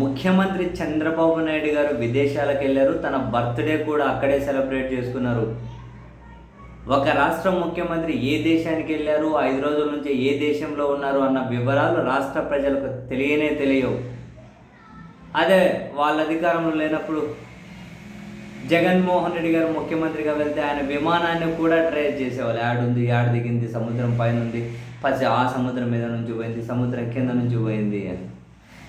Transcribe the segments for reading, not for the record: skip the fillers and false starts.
ముఖ్యమంత్రి చంద్రబాబు నాయుడు గారు విదేశాలకు వెళ్ళారు. తన బర్త్డే కూడా అక్కడే సెలబ్రేట్ చేసుకున్నారు. ఒక రాష్ట్ర ముఖ్యమంత్రి ఏ దేశానికి వెళ్ళారు, 5 రోజుల నుంచి ఏ దేశంలో ఉన్నారు అన్న వివరాలు రాష్ట్ర ప్రజలకు తెలియవు. అదే వాళ్ళ అధికారంలో లేనప్పుడు జగన్మోహన్ రెడ్డి గారు ముఖ్యమంత్రిగా వెళ్తే ఆయన విమానాన్ని కూడా ట్రేస్ చేసేవాళ్ళు. యాడుంది, యాడ్ దిగింది, సముద్రం పైన ఉంది, ఆ సముద్రం మీద నుంచి పోయింది, సముద్రం కింద నుంచి పోయింది అని.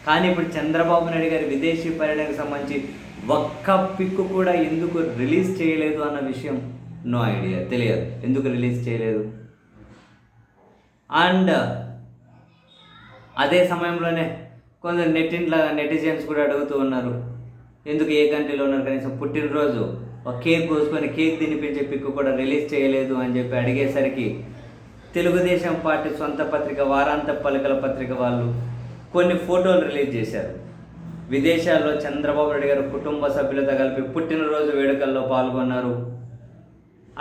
కానీ ఇప్పుడు చంద్రబాబు నాయుడు గారి విదేశీ పర్యటనకు సంబంధించి ఒక్క పిక్కు కూడా ఎందుకు రిలీజ్ చేయలేదు అన్న విషయం నో ఐడియా, తెలియదు ఎందుకు రిలీజ్ చేయలేదు. అండ్ అదే సమయంలోనే కొందరు నెటిజన్స్ కూడా అడుగుతూ ఉన్నారు, ఎందుకు ఏ కంట్రీలో ఉన్నారు, కనీసం పుట్టినరోజు ఒక కేక్ కోసుకొని కేక్ తినిపించే పిక్కు కూడా రిలీజ్ చేయలేదు అని చెప్పి అడిగేసరికి తెలుగుదేశం పార్టీ సొంత పత్రిక వారాంత పలికల పత్రిక వాళ్ళు కొన్ని ఫోటోలు రిలీజ్ చేశారు. విదేశాల్లో చంద్రబాబు నాయుడు గారు కుటుంబ సభ్యులతో కలిపి పుట్టినరోజు వేడుకల్లో పాల్గొన్నారు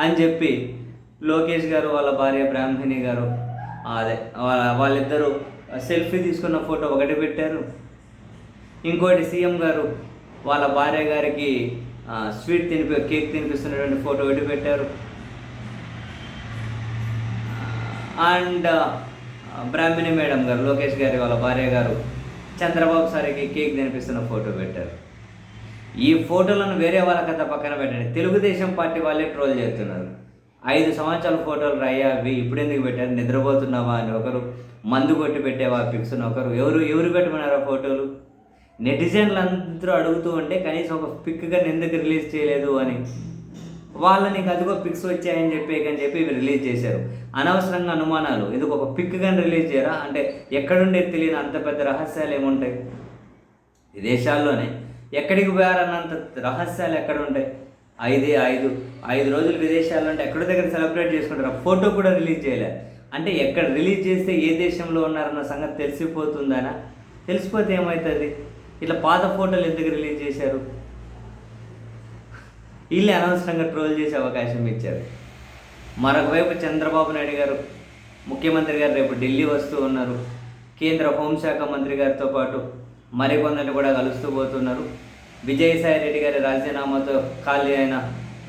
అని చెప్పి లోకేష్ గారు వాళ్ళ భార్య బ్రాహ్మణి గారు వాళ్ళిద్దరూ సెల్ఫీ తీసుకున్న ఫోటో ఒకటి పెట్టారు. ఇంకోటి సీఎం గారు వాళ్ళ భార్య గారికి కేక్ తినిపిస్తున్నటువంటి ఫోటో ఒకటి పెట్టారు. అండ్ బ్రాహ్మణి మేడం గారు, లోకేష్ గారి వాళ్ళ భార్య గారు చంద్రబాబు సారికి కేక్ తినిపిస్తున్న ఫోటో పెట్టారు. ఈ ఫోటోలను వేరే వాళ్ళ కథ పక్కన పెట్టండి, తెలుగుదేశం పార్టీ వాళ్ళే ట్రోల్ చేస్తున్నారు. 5 సంవత్సరాల ఫోటోలు రయ్యా అవి ఇప్పుడు ఎందుకు పెట్టారు, నిద్రపోతున్నావా అని ఒకరు, మందు కొట్టి పెట్టేవా పిక్స్ను ఒకరు, ఎవరు పెట్టమన్నారా ఫోటోలు. నెటిజన్లు అందరూ అడుగుతూ ఉంటే కనీసం ఒక పిక్గా ఎందుకు రిలీజ్ చేయలేదు అని. వాళ్ళని అదిగో పిక్స్ వచ్చాయని చెప్పి ఇవి రిలీజ్ చేశారు. అనవసరంగా అనుమానాలు, ఎందుకు ఒక పిక్ కానీ రిలీజ్ చేయరా అంటే ఎక్కడుండే తెలియని అంత పెద్ద రహస్యాలు ఏముంటాయి విదేశాల్లోనే, ఎక్కడికి పోయారన్నంత రహస్యాలు ఎక్కడ ఉంటాయి. 5 రోజులు విదేశాల్లో అంటే ఎక్కడో దగ్గర సెలబ్రేట్ చేసుకుంటారు, ఫోటో కూడా రిలీజ్ చేయలే అంటే ఎక్కడ రిలీజ్ చేస్తే ఏ దేశంలో ఉన్నారన్న సంగతి తెలిసిపోతుందనా, తెలిసిపోతే ఏమవుతుంది, ఇట్లా పాత ఫోటోలు ఎందుకు రిలీజ్ చేశారు, వీళ్ళే అనవసరంగా ట్రోల్ చేసే అవకాశం ఇచ్చారు. మరొక వైపు చంద్రబాబు నాయుడు గారు ముఖ్యమంత్రి గారు రేపు ఢిల్లీ వస్తూ ఉన్నారు. కేంద్ర హోంశాఖ మంత్రి గారితో పాటు మరికొందరిని కూడా కలుస్తూ పోతున్నారు. విజయసాయి రెడ్డి గారి రాజీనామాతో ఖాళీ అయిన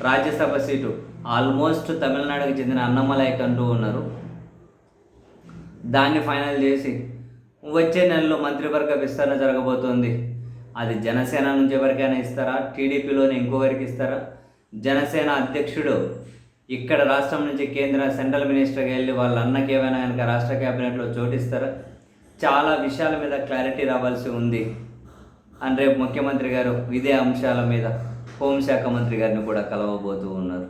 రాజ్యసభ సీటు ఆల్మోస్ట్ తమిళనాడుకు చెందిన అన్నమలైకి అంటూ ఉన్నారు. దాన్ని ఫైనల్ చేసి వచ్చే నెలలో మంత్రివర్గ విస్తరణ జరగబోతోంది. అది జనసేన నుంచి ఎవరికైనా ఇస్తారా, టీడీపీలోనే ఇంకొకరికి ఇస్తారా, జనసేన అధ్యక్షుడు ఇక్కడ రాష్ట్రం నుంచి సెంట్రల్ మినిస్టర్కి వెళ్ళి వాళ్ళ అన్నకి ఏమైనా కనుక రాష్ట్ర క్యాబినెట్లో చోటిస్తారా, చాలా విషయాల మీద క్లారిటీ రావాల్సి ఉంది అని రేపు ముఖ్యమంత్రి గారు ఇదే అంశాల మీద హోంశాఖ మంత్రి గారిని కూడా కలవబోతూ ఉన్నారు.